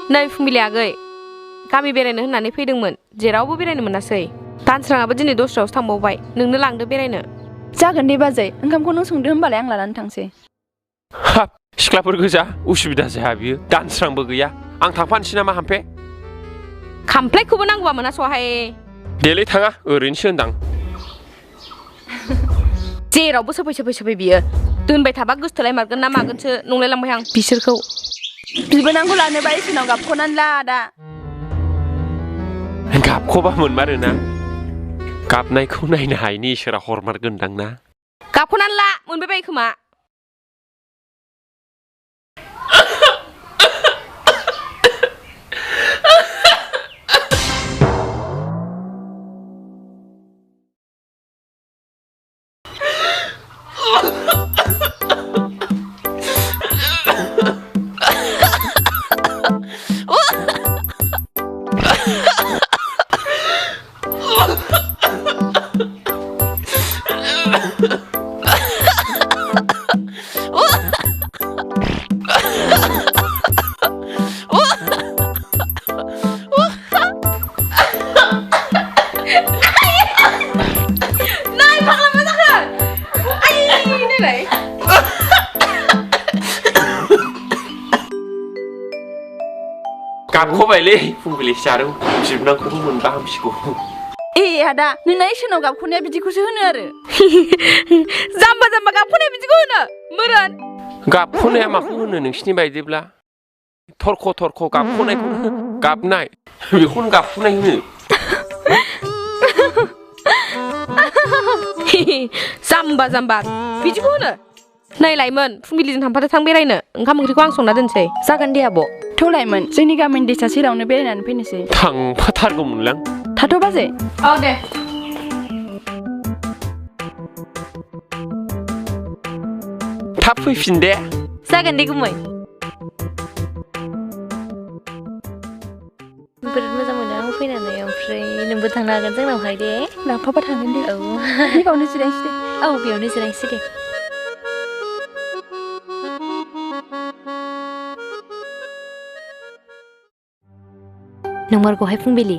नै फुंबिलि आगै गामि बेरायनो होननानै फैदोंमोन जेरावबो बेरायनो मोनासै दानस्राङाबो दिनै दस्रायावसो थांबावबाय नोंनो लांदो बेरायनो जागोन दे बाजै ओंखामखौ नों संदो होनबालाय आं लानानै थांसै हाब सिख्लाफोर गोजा उसुबिदा जाया बियो दानस्रांबो गैया आं थांफानोसै नामा हामफे खामफ्लायखौबो नांगौबा मोनास'हाय देलै थाङा ओरैनोसो होनदां जेरावबो सोफै बियो दोनबाय थाबा गोसथोलाय मारगोन ना मागोनसो नंलायलांबाय आं बिसोरखौ बिबोनांखौ लानोबा इसोरनाव गाबख'नानै ला दा गाबख'बा मोनमारोना गाबनायखौ नायनो हायिनि इसोरा हरमारगोनदां ना गाबख'नानै ला मोनबाय बायो खोमा गाबख'बायलै फुंबिलि जादों बिबोनांखौबो मोनबा हामसिगौ ए आदा नोंना इसोरनाव गाबख'नाया बिदिखौसो होनो आरो जाम्बा गाबख'नाया बिदिखौ होनो मोरोन गाबख'नाया माखौ होनो नोंसिनि बायदिब्ला थरख' गाबख'नायखौनो गाबनाय बेखौनो गाबख'नाय होनो जाम्बा बिदिखौ होनो नै लाइमोन फुंबिलिजों थांफादो थां बेरायनो ओंखाम ओंख्रिखौ आं संना दोनसै जागोन दे आब' थ' लाइमोन जोंनि गामिनि दैसा सेरावनो बेरायनानै फैनोसै थांफाथारगौमोनलां थाथ' बाजै औ दे थाब फैफिन दे जागोन दे गुमै बिराद मोजां मोनो आं फैनानै ओमफ्राय नोंबो थांनो हागोन जोंनावहाय दे लांफाबा थांगोन दे औ बेयावनो जिरायनोसै दे औ बेयावनो जिरायनोसै दे नंमारगौहाय फुंबिलि